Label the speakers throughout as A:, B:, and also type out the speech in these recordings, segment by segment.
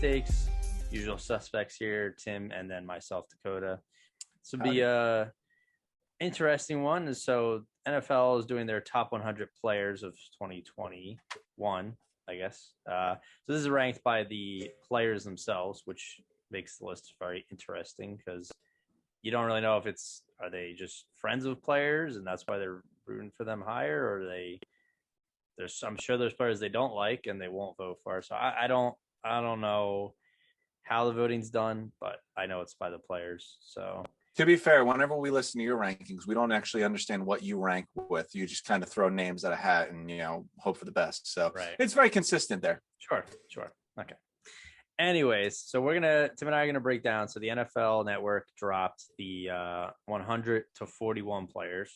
A: sweepstakes. Usual suspects here, Tim, and then myself, Dakota. This will be a interesting one. So NFL is doing their top 100 players of 2021, I guess. So this is ranked by the players themselves, which makes the list very interesting because you don't really know if are they just friends of players and that's why they're rooting for them higher, or I'm sure there's players they don't like and they won't vote for. So I don't know how the voting's done, but I know it's by the players. So
B: to be fair, whenever we listen to your rankings, we don't actually understand what you rank with. You just kind of throw names at a hat and, hope for the best. So It's very consistent there.
A: Sure. Okay. Anyways, so Tim and I are going to break down. So the NFL Network dropped the 100 to 41 players.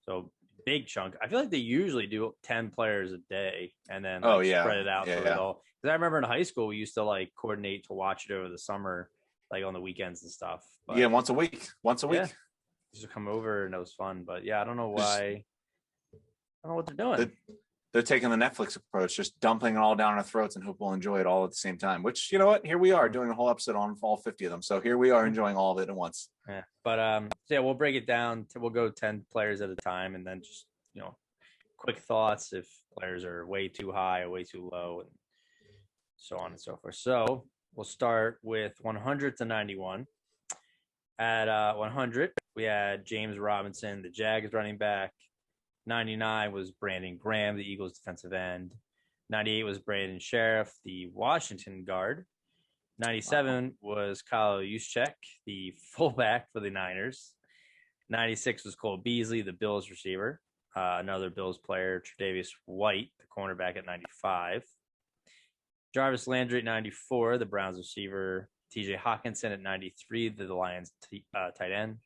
A: So big chunk. I feel like they usually do 10 players a day and then spread it out it all. Because I remember in high school, we used to coordinate to watch it over the summer, on the weekends and stuff. But,
B: once a week.
A: Just come over and it was fun. But I don't know why. I don't know what they're doing.
B: They're taking the Netflix approach, just dumping it all down our throats and hope we'll enjoy it all at the same time, which, you know what? Here we are doing a whole episode on all 50 of them. So here we are enjoying all of it at once.
A: Yeah. But, we'll break it down. We'll go 10 players at a time and then just, quick thoughts if players are way too high or way too low and so on and so forth. So we'll start with 100 to 91. At 100, we had James Robinson, the Jags running back. 99 was Brandon Graham, the Eagles defensive end. 98 was Brandon Sheriff, the Washington guard. 97 was Kyle Juszczyk, the fullback for the Niners. 96 was Cole Beasley, the Bills receiver. Another Bills player, Tridavius White, the cornerback at 95. Jarvis Landry at 94, the Browns receiver. TJ Hawkinson at 93, the Lions tight end.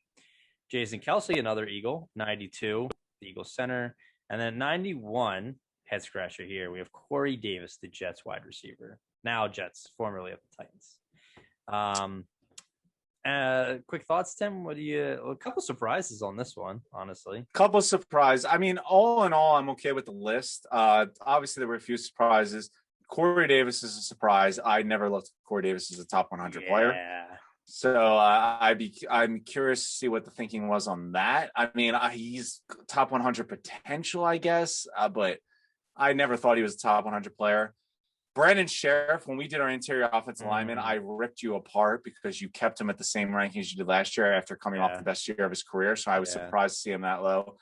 A: Jason Kelsey, another Eagle, 92, the Eagles center. And then 91, head scratcher here, we have Corey Davis, the Jets wide receiver. Now Jets, formerly of the Titans. Quick thoughts, Tim. A couple surprises on this one, honestly.
B: Couple surprises. I mean, all in all, I'm okay with the list. Obviously, there were a few surprises. Corey Davis is a surprise. I never looked at Corey Davis as a top 100 player. So I'm curious to see what the thinking was on that. I mean, he's top 100 potential, I guess, but I never thought he was a top 100 player. Brandon Sheriff, when we did our interior offensive lineman, I ripped you apart because you kept him at the same ranking as you did last year after coming off the best year of his career. So I was surprised to see him that low.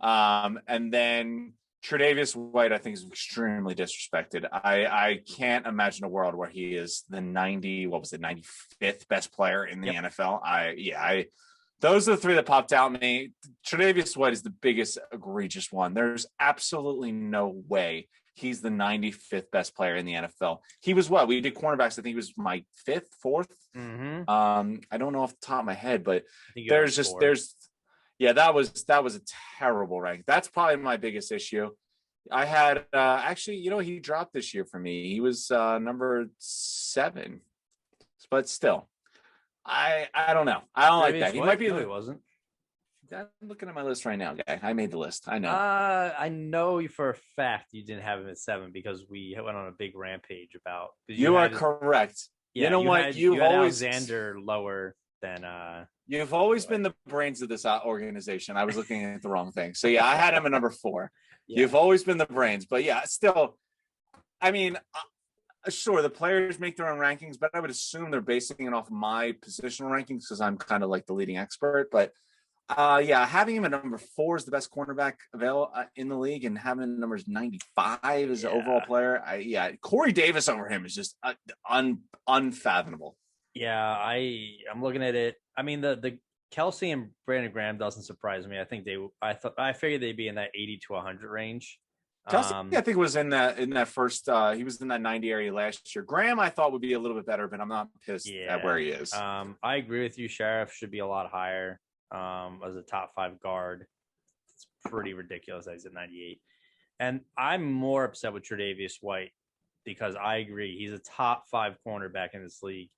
B: And then Tridavius White, I think, is extremely disrespected. I can't imagine a world where he is the 95th best player in the NFL. Those are the three that popped out at me. Tridavius White is the biggest egregious one. There's absolutely no way he's the 95th best player in the NFL. He was what? We did cornerbacks. I think he was my fourth.
A: Mm-hmm.
B: I don't know off the top of my head, but that was a terrible rank. That's probably my biggest issue. I had he dropped this year for me. He was number 7, but still, I don't know. I don't like that. He might be.
A: No, he wasn't.
B: I'm looking at my list right now, guy. I made the list. I know.
A: I know for a fact you didn't have him at 7 because we went on a big rampage about.
B: You are correct.
A: Yeah,
B: you know what?
A: You always Alexander lower than.
B: You've always been the brains of this organization. I was looking at the wrong thing. So I had him at number 4. Yeah. You've always been the brains, but still. I mean, sure, the players make their own rankings, but I would assume they're basing it off my positional rankings because I'm kind of like the leading expert, but. Having him at number 4 is the best cornerback available in the league, and having him at numbers 95 as an overall player. Corey Davis over him is just unfathomable.
A: Yeah, I'm looking at it. I mean, the Kelsey and Brandon Graham doesn't surprise me. I figured they'd be in that 80 to 100 range.
B: Kelsey, I think was in that first. He was in that 90 area last year. Graham, I thought would be a little bit better, but I'm not pissed at where he is.
A: I agree with you. Sheriff should be a lot higher. As a top 5 guard. It's pretty ridiculous that he's at 98. And I'm more upset with Tridavius White because I agree he's a top 5 cornerback in this league.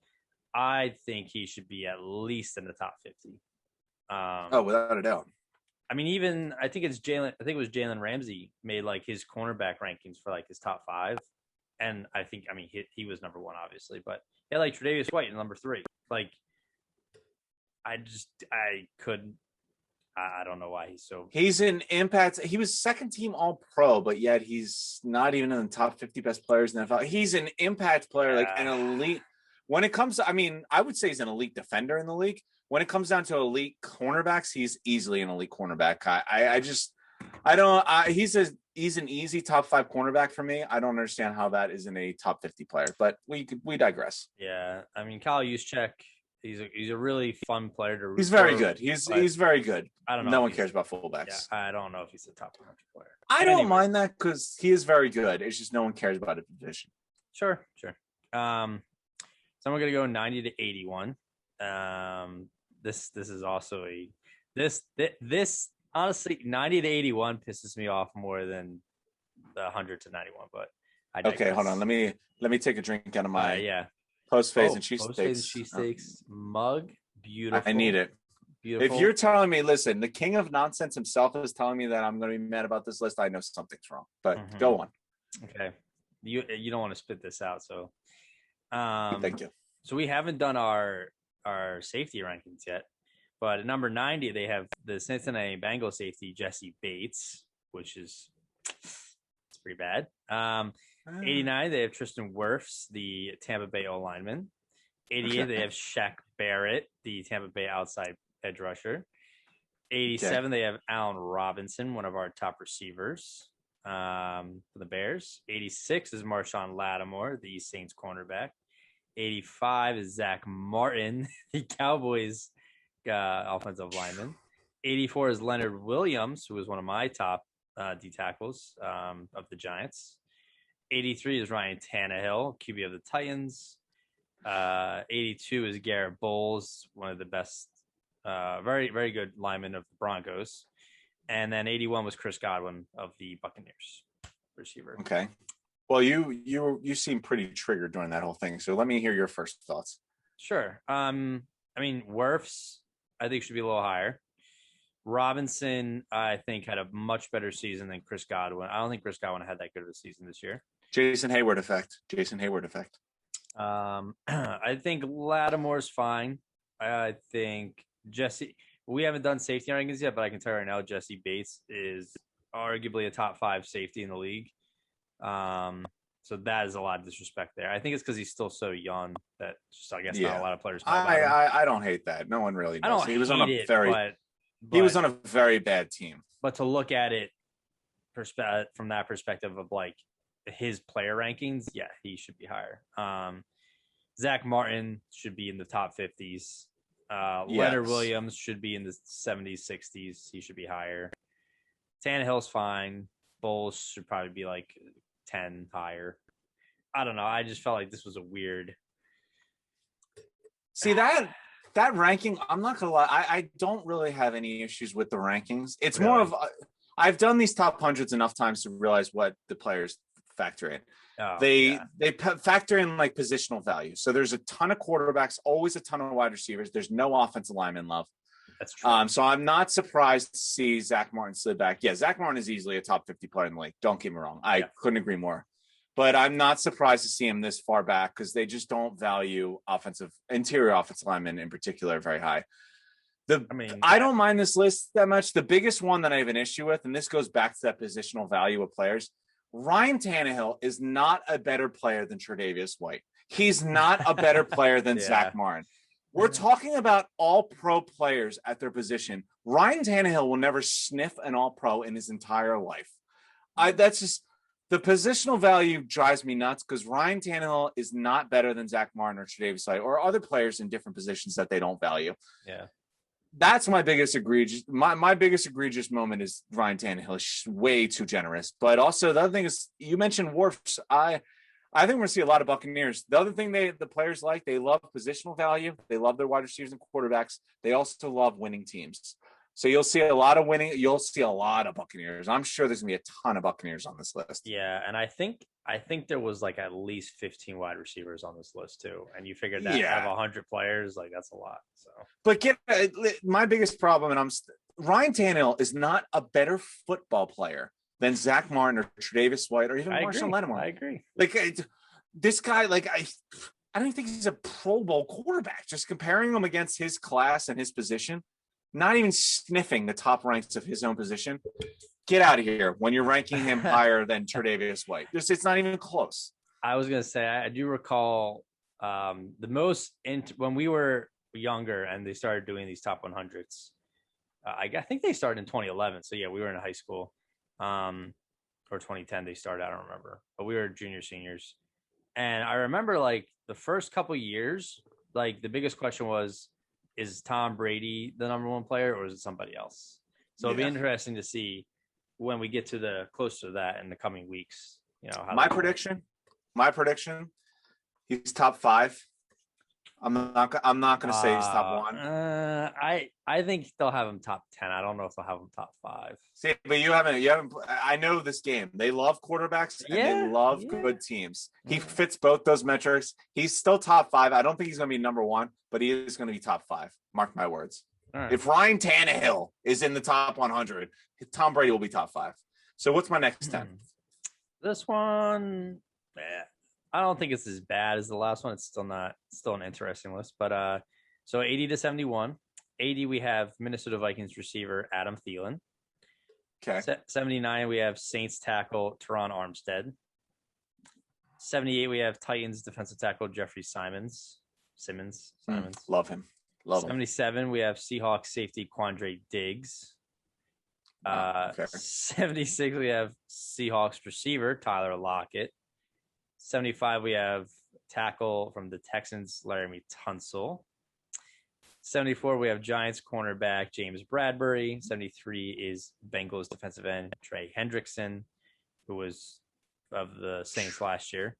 A: I think he should be at least in the top 50.
B: Without a doubt.
A: I mean, I think it was Jalen Ramsey made his cornerback rankings for his top 5. and I think he was number 1 obviously, but yeah, like Tridavius White in number 3. Like I don't know why
B: he's an impact. He was second team all pro, but yet he's not even in the top 50 best players in the NFL. He's an impact player, like an elite. When it comes to, I would say he's an elite defender in the league. When it comes down to elite cornerbacks, he's easily an elite cornerback. He's an easy top 5 cornerback for me. I don't understand how that isn't a top 50 player, but we digress.
A: Yeah. I mean, Kyle Juszczyk, he's a really fun player to root
B: He's very
A: for,
B: good. He's very good.
A: I don't know.
B: No one cares about fullbacks.
A: Yeah, I don't know if he's a top 100 player.
B: I don't mind that because he is very good. It's just no one cares about his position.
A: Sure. So I'm gonna go 90 to 81. This is also this honestly 90 to 81 pisses me off more than the 100 to 91. But
B: okay, hold on. Let me take a drink out of my post-phase and cheesesteaks
A: mug. Beautiful.
B: I need it.
A: Beautiful.
B: If you're telling me, listen, the king of nonsense himself is telling me that I'm going to be mad about this list, I know something's wrong. But go on.
A: Okay, you don't want to spit this out, so
B: thank you.
A: So we haven't done our safety rankings yet, but at number 90 they have the Cincinnati Bengals safety Jesse Bates, which is it's pretty bad. 89 they have Tristan Wirfs, the Tampa Bay O lineman. 88 they have Shaq Barrett, the Tampa Bay outside edge rusher. 87 they have Allen Robinson, one of our top receivers for the Bears. 86 is Marshawn Lattimore, the Saints cornerback. 85 is Zach Martin, the Cowboys offensive lineman. 84 is Leonard Williams, who was one of my top D tackles of the Giants. 83 is Ryan Tannehill, QB of the Titans. 82 is Garrett Bowles, one of the best, very, very good lineman of the Broncos. And then 81 was Chris Godwin of the Buccaneers, receiver.
B: Okay. Well, you seem pretty triggered during that whole thing. So let me hear your first thoughts.
A: Sure. Wirfs, I think should be a little higher. Robinson, I think, had a much better season than Chris Godwin. I don't think Chris Godwin had that good of a season this year.
B: Jason Hayward effect.
A: I think Lattimore's fine. I think Jesse. We haven't done safety rankings yet, but I can tell you right now, Jesse Bates is arguably a top 5 safety in the league. So that is a lot of disrespect there. I think it's because he's still so young that just I guess not a lot of players know about him.
B: I don't hate that. No one really does. He was on a very bad team.
A: But to look at it from that perspective of like his player rankings, yeah, he should be higher. Zach Martin should be in the top 50s. Leonard Williams should be in the 70s, 60s. He should be higher. Tannehill's fine. Bowles should probably be like 10 higher. I don't know. I just felt like this was a weird.
B: See that ranking, I'm not gonna lie, I don't really have any issues with the rankings. It's more of I've done these top hundreds enough times to realize what the players factor in. They factor in like positional value. So there's a ton of quarterbacks, always a ton of wide receivers. There's no offensive lineman love.
A: That's true.
B: So I'm not surprised to see Zach Martin slid back. Yeah, Zach Martin is easily a top 50 player in the league. Don't get me wrong. I couldn't agree more. But I'm not surprised to see him this far back because they just don't value interior offensive linemen in particular very high. I don't mind this list that much. The biggest one that I have an issue with, and this goes back to that positional value of players, Ryan Tannehill is not a better player than Tridavius White. He's not a better player than Zach Martin. We're talking about all-pro players at their position. Ryan Tannehill will never sniff an all-pro in his entire life. That's just the positional value drives me nuts because Ryan Tannehill is not better than Zach Martin or Tridavius White or other players in different positions that they don't value.
A: Yeah.
B: That's my biggest egregious. My biggest egregious moment is Ryan Tannehill is way too generous. But also the other thing is you mentioned Wirfs. I think we're gonna see a lot of Buccaneers. The other thing the players like, they love positional value. They love their wide receivers and quarterbacks. They also love winning teams. So you'll see a lot of winning. You'll see a lot of Buccaneers. I'm sure there's gonna be a ton of Buccaneers on this list.
A: Yeah, and I think there was like at least 15 wide receivers on this list too. And you figured that out of 100 players, like that's a lot. So,
B: but my biggest problem, and Ryan Tannehill is not a better football player than Zach Martin or Tridavius White or even Marshawn Lattimore.
A: I agree.
B: Like this guy, like I don't even think he's a Pro Bowl quarterback. Just comparing him against his class and his position, not even sniffing the top ranks of his own position. Get out of here when you're ranking him higher than Tridavius White. It's not even close.
A: I was going to say, I do recall when we were younger and they started doing these top 100s. I think they started in 2011. So, yeah, we were in high school. Or 2010 they started. I don't remember. But we were junior, seniors. And I remember, like, the first couple years, like, the biggest question was, is Tom Brady the number one player or is it somebody else? So it'll be interesting to see when we get to the closer to that in the coming weeks. You know,
B: my prediction, he's top 5. I'm not going to say he's top 1.
A: I think they'll have him top 10. I don't know if they'll have him top 5.
B: See, but you haven't. I know this game. They love quarterbacks and they love good teams. He fits both those metrics. He's still top 5. I don't think he's going to be number 1, but he is going to be top 5. Mark my words.
A: Right.
B: If Ryan Tannehill is in the top 100, Tom Brady will be top 5. So what's my next 10?
A: This one, I don't think it's as bad as the last one. It's still an interesting list. But so 80 to 71. 80, we have Minnesota Vikings receiver Adam Thielen.
B: Okay.
A: 79, we have Saints tackle Teron Armstead. 78, we have Titans defensive tackle Jeffrey Simmons.
B: Love him.
A: 77, we have Seahawks safety Quandre Diggs. 76, we have Seahawks receiver Tyler Lockett. 75, we have tackle from the Texans, Laramie Tunsil. 74, we have Giants cornerback James Bradbury. 73 is Bengals defensive end Trey Hendrickson, who was of the Saints last year.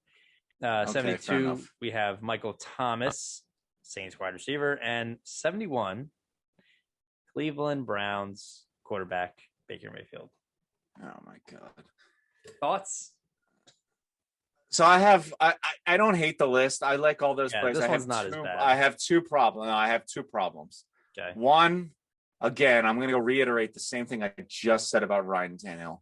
A: 72, we have Michael Thomas, Saints wide receiver. And 71, Cleveland Browns quarterback Baker Mayfield.
B: Oh, my God.
A: Thoughts?
B: So I don't hate the list. I like all those players.
A: This one's not as bad.
B: I have two problems.
A: Okay.
B: One, again, I'm going to go reiterate the same thing I just said about Ryan Tannehill.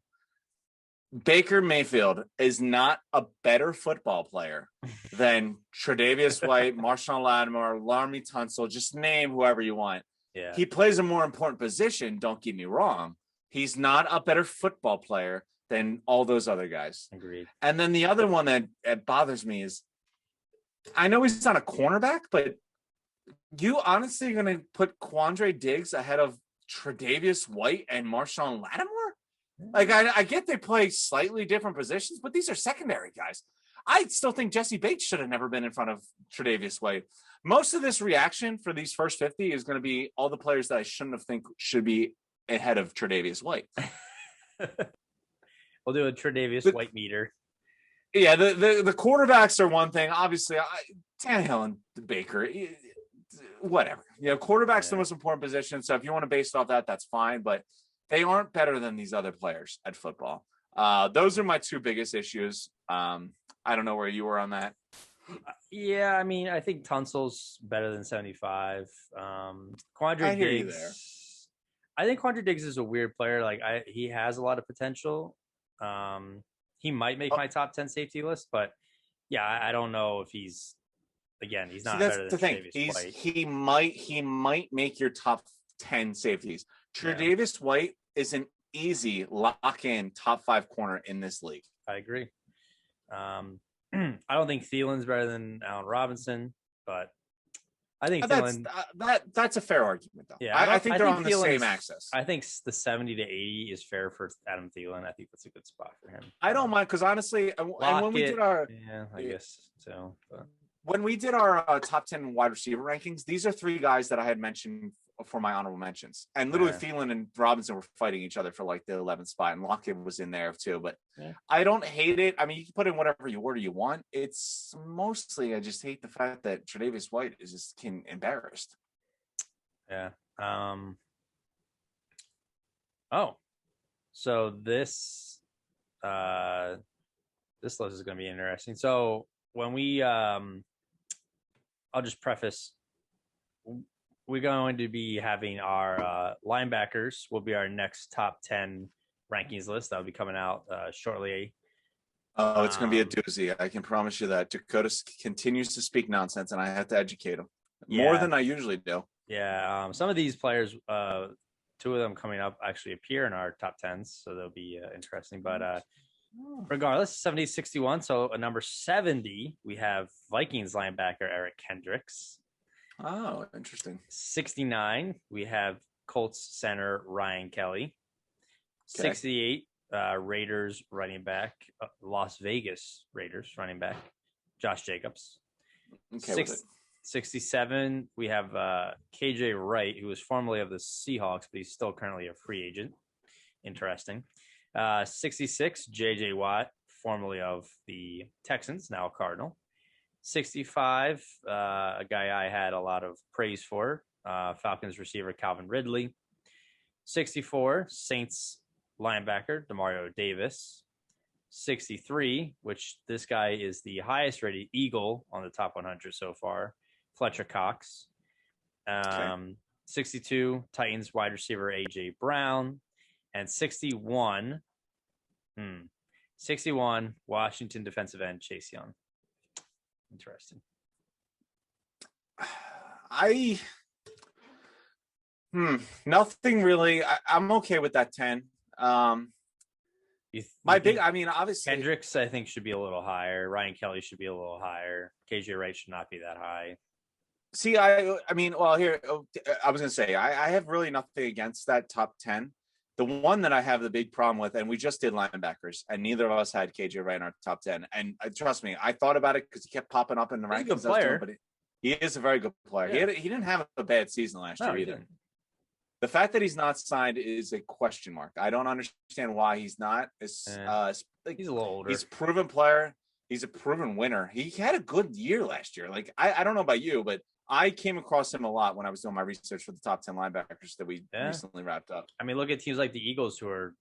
B: Baker Mayfield is not a better football player than Tridavius White, Marshawn Lattimore, Laramie Tunsil. Just name whoever you want.
A: Yeah.
B: He plays a more important position. Don't get me wrong. He's not a better football player than all those other guys.
A: Agreed.
B: And then the other one that bothers me is, I know he's not a cornerback, but you honestly going to put Quandre Diggs ahead of Tridavius White and Marshawn Lattimore? Like, I get they play slightly different positions, but these are secondary guys. I still think Jesse Bates should have never been in front of Tridavius White. Most of this reaction for these first 50 is going to be all the players that I shouldn't have think should be ahead of Tridavius White.
A: We'll do a Tridavius White meter.
B: Yeah, the quarterbacks are one thing. Obviously, Tannehill and Baker, whatever. You know, quarterback's the most important position. So if you want to base it off that, that's fine. But they aren't better than these other players at football. Those are my two biggest issues. I don't know where you were on that.
A: Yeah, I mean, I think Tunsil's better than 75. Quandre Diggs. I think Quandre Diggs is a weird player. Like, he has a lot of potential. He might make my top 10 safety list, but yeah, I don't know if he's not better than Tridavius White.
B: He might make your top 10 safeties. Tridavius White is an easy lock-in top 5 corner in this league.
A: I agree. I don't think Thielen's better than Allen Robinson, but I think Thielen.
B: That's a fair argument, though.
A: Yeah,
B: I think they're on the same axis.
A: I think the 70 to 80 is fair for Adam Thielen. I think that's a good spot for him.
B: I don't mind because honestly, and when we did our
A: I guess so. But.
B: When we did our top 10 wide receiver rankings, these are 3 guys that I had mentioned for my honorable mentions. And literally Thielen and Robinson were fighting each other for like the 11th spot, and Lockett was in there too. But I don't hate it. I mean, you can put in whatever order you want. It's mostly, I just hate the fact that Tridavius White is just embarrassed.
A: Yeah. So this list is going to be interesting. So when we, I'll just preface, we're going to be having our linebackers will be our next top 10 rankings list that will be coming out shortly.
B: Oh, it's going to be a doozy. I can promise you that. Dakota continues to speak nonsense, and I have to educate him more than I usually do.
A: Yeah, some of these players, 2 of them coming up actually appear in our top 10s, so they'll be interesting. But regardless, 70-61. So number 70, we have Vikings linebacker Eric Kendricks.
B: Oh, interesting.
A: 69, we have Colts center Ryan Kelly. 68, Raiders running back, Las Vegas Raiders running back, Josh Jacobs. 67, we have KJ Wright, who was formerly of the Seahawks, but he's still currently a free agent. Interesting. 66, JJ Watt, formerly of the Texans, now a Cardinal. 65, a guy I had a lot of praise for, Falcons receiver Calvin Ridley. 64, Saints linebacker Demario Davis. 63, which this guy is the highest rated Eagle on the top 100 so far, Fletcher Cox. 62, Titans wide receiver AJ Brown. And 61, Washington defensive end Chase Young. Interesting.
B: Nothing really. I'm okay with that 10. Obviously
A: Kendricks, I think, should be a little higher. Ryan Kelly should be a little higher. KJ Wright should not be that high.
B: See, I was gonna say I have really nothing against that top 10. The one that I have the big problem with, and we just did linebackers, and neither of us had KJ Wright in our top 10. And trust me, I thought about it because he kept popping up in the rankings.
A: He's a good player.
B: But he is a very good player. Yeah. He didn't have a bad season last year either. The fact that he's not signed is a question mark. I don't understand why he's not. He's a little older. He's a proven player. He's a proven winner. He had a good year last year. Like, I don't know about you, but I came across him a lot when I was doing my research for the top 10 linebackers that we recently wrapped up.
A: I mean, look at teams like the Eagles who are,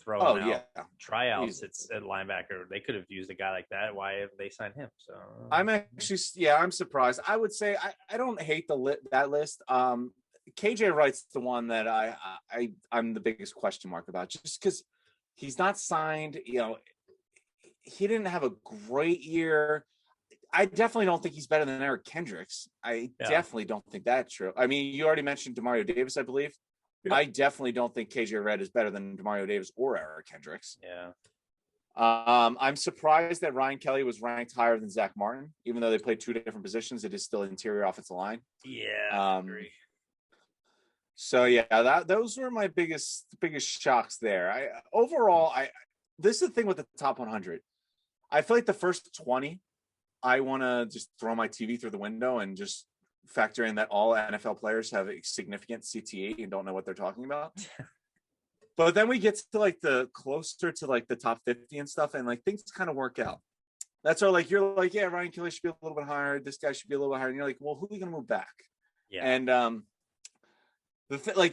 A: throwing out tryouts at linebacker. They could have used a guy like that. Why have they signed him? So
B: I'm surprised. I would say I don't hate that list. KJ Wright's the one that I'm the biggest question mark about, just because he's not signed. He didn't have a great year. I definitely don't think he's better than Eric Kendricks. I definitely don't think that's true. I mean, you already mentioned Demario Davis, I believe. Yeah. I definitely don't think KJ Wright is better than Demario Davis or Eric Kendricks.
A: Yeah.
B: I'm surprised that Ryan Kelly was ranked higher than Zach Martin, even though they played 2 different positions. It is still interior offensive line.
A: Yeah, I agree.
B: So those were my biggest shocks there. This is the thing with the top 100. I feel like the first 20, I want to just throw my TV through the window and just factor in that all NFL players have a significant CTE and don't know what they're talking about. But then we get to the closer to the top 50 and stuff, and things kind of work out. That's all. You're like, yeah, Ryan Kelly should be a little bit higher. This guy should be a little bit higher. And you're like, well, who are you going to move back?
A: Yeah.
B: And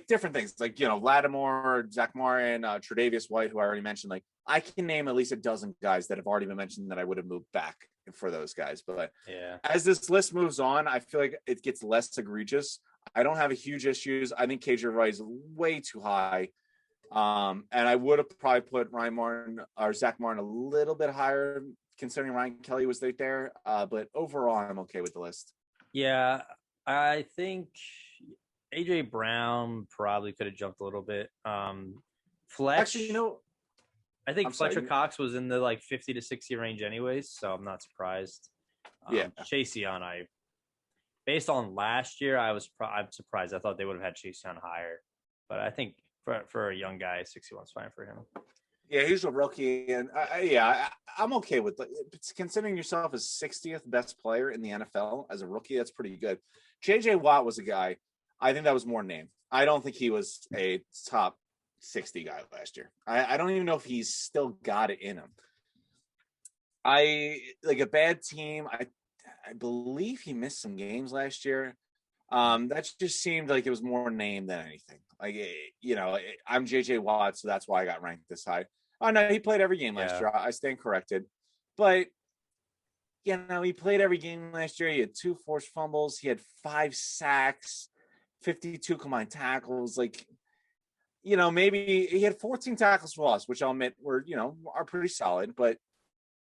B: different things Lattimore, Zach Martin, Tridavius White, who I already mentioned. I can name at least a dozen guys that have already been mentioned that I would have moved back for those guys. But as this list moves on, I feel like it gets less egregious. I don't have a huge issues. I think KJ Wright is way too high. And I would have probably put Ryan Martin or Zach Martin a little bit higher, considering Ryan Kelly was right there. But overall, I'm okay with the list.
A: Yeah, I think AJ Brown probably could have jumped a little bit. Fletch,
B: actually,
A: I think Fletcher Cox was in the 50 to 60 range anyways, so I'm not surprised. Chase Young, based on last year, I'm surprised. I thought they would have had Chase Young higher, but I think for a young guy, 61 is fine for him.
B: Yeah, he's a rookie, and I'm okay with it. Considering yourself as 60th best player in the NFL as a rookie, that's pretty good. JJ Watt was a guy. I think that was more name. I don't think he was a top 60 guy last year. I don't even know if he's still got it in him. A bad team. I believe he missed some games last year. That just seemed like it was more name than anything. I'm JJ Watt, so that's why I got ranked this high. Oh no, he played every game last year. I stand corrected, but he played every game last year. He had 2 forced fumbles. He had 5 sacks, 52 combined tackles. maybe he had 14 tackles for loss, which I'll admit are pretty solid, but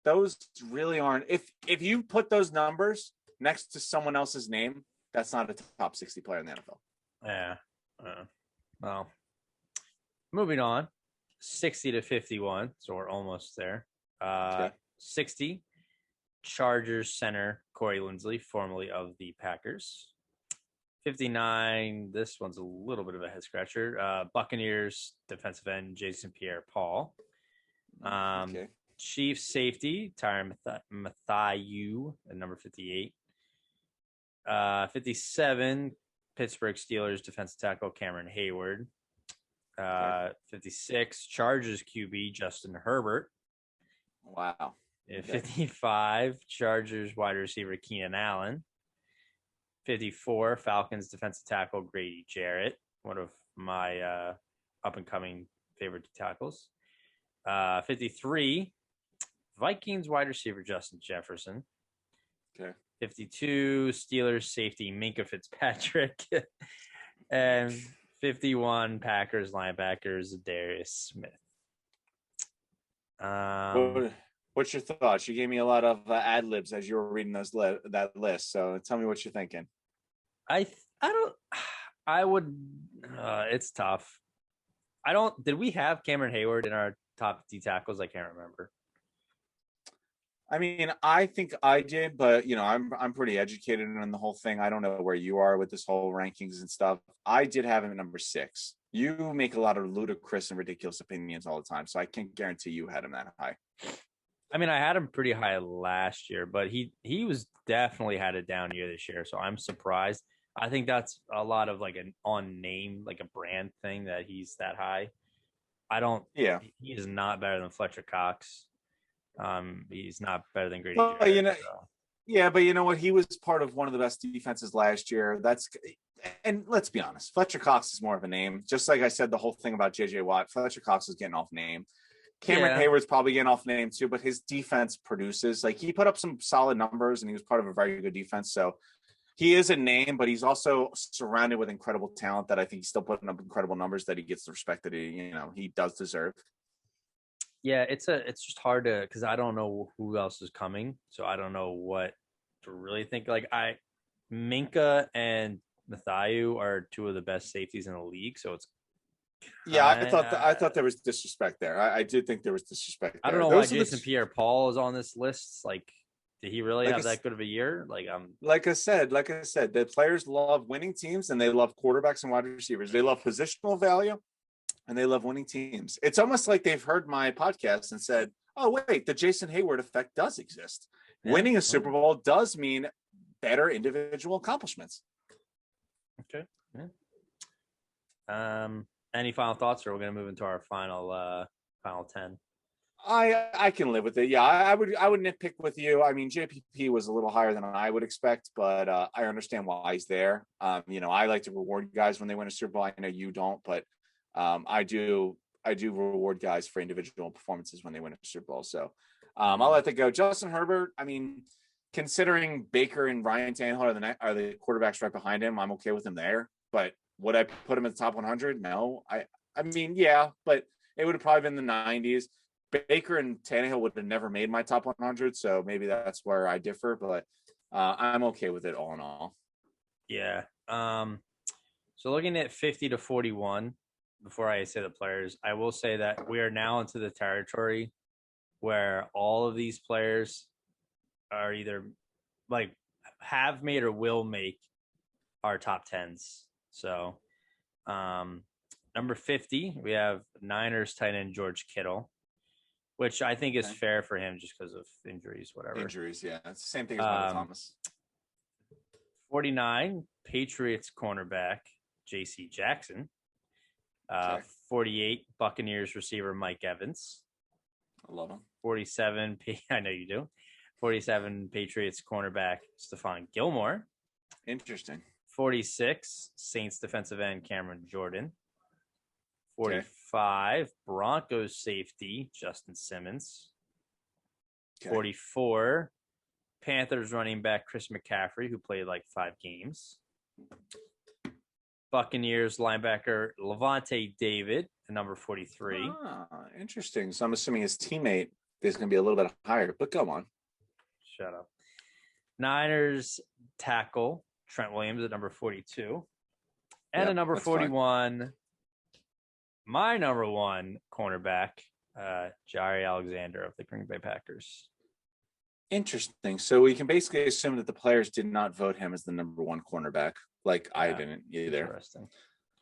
B: those really aren't. If you put those numbers next to someone else's name, that's not a top 60 player in the NFL.
A: Yeah. Well, moving on, 60 to 51. So we're almost there. 60, Chargers center Corey Linsley, formerly of the Packers. 59, this one's a little bit of a head scratcher. Buccaneers defensive end Jason Pierre-Paul. Chiefs safety Tyrann Mathieu at number 58. 57, Pittsburgh Steelers defensive tackle Cameron Hayward. 56, Chargers QB Justin Herbert.
B: Wow.
A: 55, Chargers wide receiver Keenan Allen. 54, Falcons defensive tackle Grady Jarrett, one of my up-and-coming favorite tackles. 53, Vikings wide receiver Justin Jefferson.
B: Okay.
A: 52, Steelers safety Minkah Fitzpatrick. And 51, Packers linebacker Darius Smith.
B: What's your thoughts? You gave me a lot of ad libs as you were reading that list. So tell me what you're thinking.
A: It's tough. Did we have Cameron Hayward in our top D tackles? I can't remember.
B: I mean, I think I did, but I'm pretty educated on the whole thing. I don't know where you are with this whole rankings and stuff. I did have him at number 6. You make a lot of ludicrous and ridiculous opinions all the time, so I can't guarantee you had him that high.
A: I mean, I had him pretty high last year, but he was definitely had a down year this year, so I'm surprised. I think that's a lot of like an on name, like a brand thing that he's that high. He is not better than Fletcher Cox. He's not better than Grady Jarrett.
B: Yeah, but you know what? He was part of one of the best defenses last year. And let's be honest, Fletcher Cox is more of a name. Just like I said, the whole thing about J.J. Watt, Fletcher Cox is getting off name. Cameron Hayward's probably getting off name too, but his defense produces. Like, he put up some solid numbers, and he was part of a very good defense. So he is a name, but he's also surrounded with incredible talent that I think he's still putting up incredible numbers that he gets the respect that he does deserve.
A: Yeah, it's just hard to, because I don't know who else is coming, so I don't know what to really think. Like, Minkah and Mathieu are two of the best safeties in the league, so it's
B: I thought there was disrespect there. I did think there was disrespect there.
A: I don't know why Jason Pierre-Paul is on this list. Like, did he really have that good of a year? Like
B: I said, the players love winning teams, and they love quarterbacks and wide receivers. They love positional value, and they love winning teams. It's almost like they've heard my podcast and said, oh, wait, the Jason Hayward effect does exist. Yeah. Winning a Super Bowl does mean better individual accomplishments.
A: Okay. Yeah. Any final thoughts, or we're going to move into our final 10?
B: I can live with it. Yeah, I would nitpick with you. I mean, JPP was a little higher than I would expect, but I understand why he's there. I like to reward guys when they win a Super Bowl. I know you don't, but I do reward guys for individual performances when they win a Super Bowl. So I'll let that go. Justin Herbert, I mean, considering Baker and Ryan Tannehill are the quarterbacks right behind him, I'm okay with him there. But would I put him in the top 100? No. I mean, yeah, but it would have probably been the 90s. Baker and Tannehill would have never made my top 100, so maybe that's where I differ. But I'm okay with it all in all.
A: Yeah. So looking at 50 to 41, before I say the players, I will say that we are now into the territory where all of these players are either like have made or will make our top 10s. So number 50, we have Niners tight end George Kittle, which I think is fair for him just because of injuries, whatever.
B: Injuries, yeah. It's the same thing as Michael Thomas.
A: 49, Patriots cornerback J.C. Jackson. 48, Buccaneers receiver Mike Evans.
B: I love him.
A: 47, I know you do. 47, Patriots cornerback Stephon Gilmore.
B: Interesting.
A: 46, Saints defensive end Cameron Jordan. 45, Broncos safety Justin Simmons. 44, Panthers running back Chris McCaffrey, who played like 5 games. Buccaneers linebacker Levante David, number 43.
B: Interesting. So I'm assuming his teammate is going to be a little bit higher, but go on.
A: Shut up. Niners tackle Trent Williams at number 42. And at number 41, fine. My number one cornerback, Jarry Alexander of the Green Bay Packers.
B: Interesting. So we can basically assume that the players did not vote him as the number one cornerback. Like I didn't either.
A: Interesting.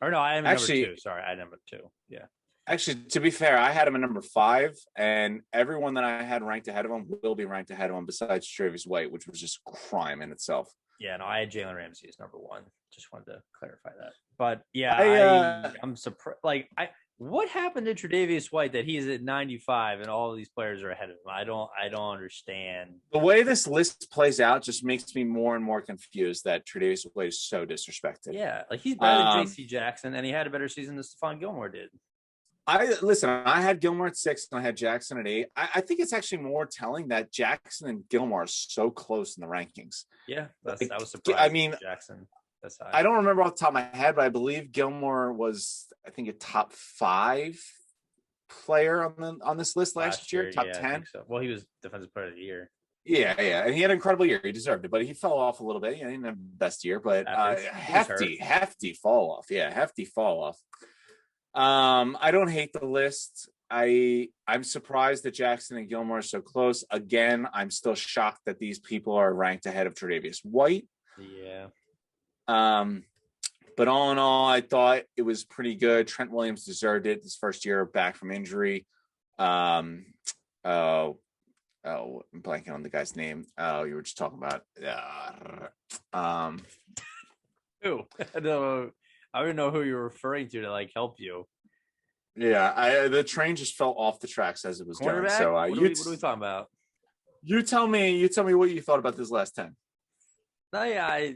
A: Or no, I am number 2. Sorry, I number 2. Yeah.
B: Actually, to be fair, I had him at number 5, and everyone that I had ranked ahead of him will be ranked ahead of him besides Tridavius White, which was just crime in itself.
A: Yeah, no, I had Jalen Ramsey as number 1. Just wanted to clarify that. But yeah, I'm surprised. Like, what happened to Tridavius White that he's at 95 and all of these players are ahead of him? I don't understand.
B: The way this list plays out just makes me more and more confused that Tridavius White is so disrespected.
A: Yeah, like he's better than J.C. Jackson, and he had a better season than Stephon Gilmore did.
B: I had Gilmore at 6 and I had Jackson at 8. I think it's actually more telling that Jackson and Gilmore are so close in the rankings.
A: Yeah, that was surprising.
B: I mean,
A: Jackson. That's high.
B: I don't remember off the top of my head, but I believe Gilmore was, I think, a top 5 player on this list last year, top 10.
A: I think so. Well, he was defensive player of the year.
B: Yeah, and he had an incredible year. He deserved it, but he fell off a little bit. He didn't have the best year, but hefty fall off. Yeah, hefty fall off. I don't hate the list. I'm surprised that Jackson and Gilmore are so close. Again, I'm still shocked that these people are ranked ahead of Tridavius White.
A: Yeah.
B: But all in all, I thought it was pretty good. Trent Williams deserved it. His first year back from injury. I'm blanking on the guy's name. Oh, you were just talking about.
A: Who? I don't even know who you're referring to like help you.
B: Yeah, the train just fell off the tracks as it was going. So
A: what are we talking about?
B: You tell me what you thought about this last 10.
A: No, yeah,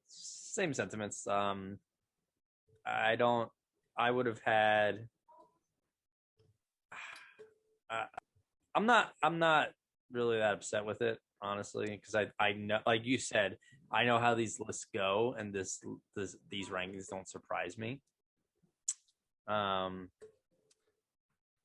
A: same sentiments. I would have had. I'm not really that upset with it, honestly, because I know, like you said, I know how these lists go, and these rankings don't surprise me.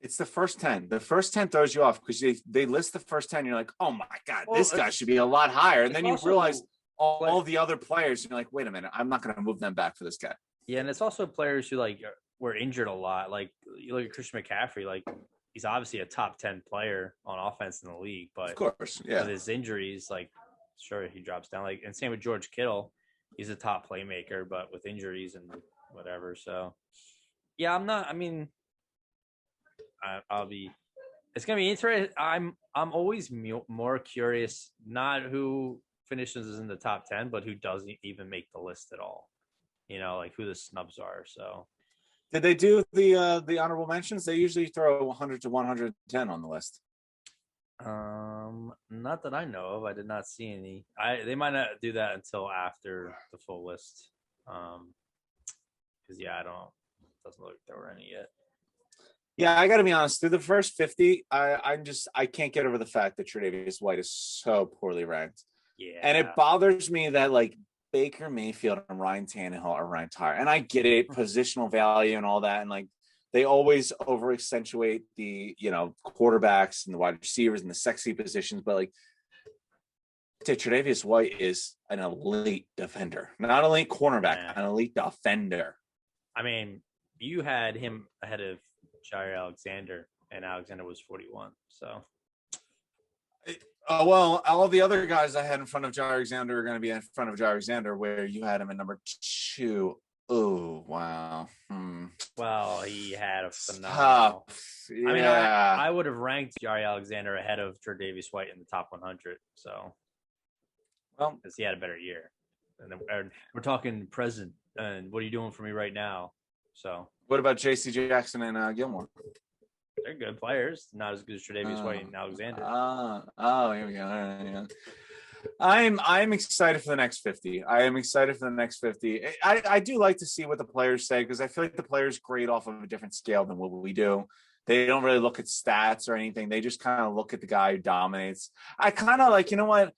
B: It's the first 10. The first 10 throws you off because they list the first 10. You're like, oh my God, this guy should be a lot higher. And then you realize all the other players, you're like, wait a minute, I'm not going to move them back for this guy.
A: Yeah, and it's also players who like were injured a lot. Like you look at Christian McCaffrey, like he's obviously a top 10 player on offense in the league, but
B: of course, yeah,
A: with his injuries, like sure he drops down. Like, and same with George Kittle, he's a top playmaker, but with injuries and whatever. So yeah, it's gonna be interesting. I'm always more curious, not who finishes in the top 10, but who doesn't even make the list at all. You know, like who the snubs are. So
B: did they do the honorable mentions? They usually throw 100 to 110 on the list.
A: Not that I know of. I did not see any. They might not do that until after the full list. Because it doesn't look like there were any yet.
B: Yeah, I got to be honest. Through the first 50, I can't get over the fact that Tridavius White is so poorly ranked.
A: Yeah,
B: and it bothers me that like Baker Mayfield and Ryan Tannehill are ranked higher. And I get it, positional value and all that, and like they always over accentuate the quarterbacks and the wide receivers and the sexy positions, but like Tridavius White is an elite defender, not an elite cornerback, an elite defender.
A: I mean, you had him ahead of Jarry Alexander, and Alexander was 41. So,
B: well, all the other guys I had in front of Jarry Alexander are going to be in front of Jarry Alexander, where you had him at number 2. Oh, wow.
A: Well, he had a phenomenal.
B: Yeah.
A: I mean, I would have ranked Jarry Alexander ahead of Tridavius White in the top 100. So,
B: well,
A: because he had a better year. And then we're talking present. And what are you doing for me right now? So,
B: what about J.C. Jackson and Gilmore?
A: They're good players, not as good as Tridavius White and Alexander.
B: Here we go. Yeah. I'm excited for the next 50. I am excited for the next 50. I do like to see what the players say because I feel like the players grade off of a different scale than what we do. They don't really look at stats or anything. They just kind of look at the guy who dominates. I kind of like, you know what?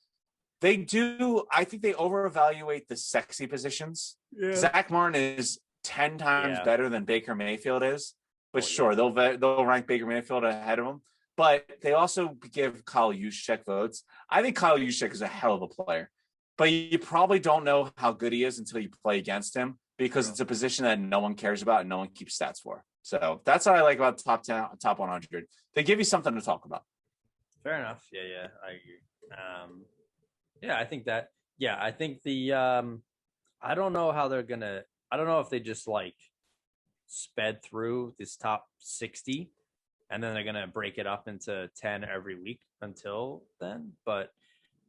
B: They do. I think they over-evaluate the sexy positions. Yeah. Zach Martin is 10 times
A: Yeah.
B: better than Baker Mayfield is. But
A: Oh, yeah.
B: sure, they'll rank Baker Mayfield ahead of him. But they also give Kyle Juszczyk votes. I think Kyle Juszczyk is a hell of a player. But you probably don't know how good he is until you play against him because it's a position that no one cares about and no one keeps stats for. So that's what I like about top 10, top 100. They give you something to talk about.
A: Fair enough. Yeah, I agree. I think that. Yeah, I think the. I don't know how they're gonna. I don't know if they just like sped through this top 60, and then they're gonna break it up into 10 every week until then. But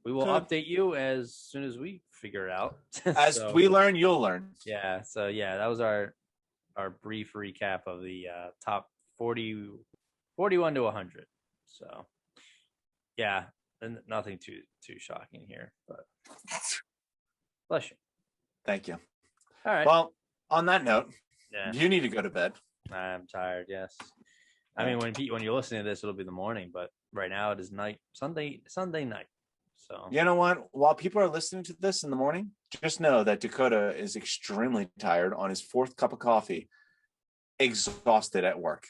A: we will update you as soon as we figure it out.
B: As we learn, you'll learn.
A: Yeah. So yeah, that was our brief recap of the top 41 to 100. So yeah, and nothing too shocking here, but bless you.
B: Thank you.
A: All right.
B: Well, on that note, you need to go to bed.
A: I'm tired. Yes. I mean, when you're listening to this, it'll be the morning, but right now it is night, Sunday night. So
B: you know what? While people are listening to this in the morning, just know that Dakota is extremely tired on his 4th cup of coffee, exhausted at work.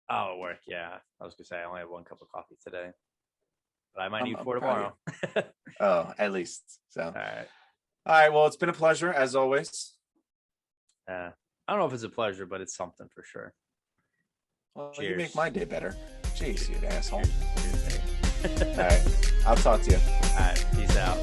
A: Oh, at work. Yeah. I was gonna say I only have 1 cup of coffee today, but I might need 4 tomorrow.
B: Oh, at least. So.
A: All right.
B: All right. Well, it's been a pleasure as always.
A: I don't know if it's a pleasure, but it's something for sure.
B: Well,
A: cheers.
B: You make my day better. Jeez, you asshole.
A: Cheers.
B: All right. I'll talk to you.
A: All right. Peace out.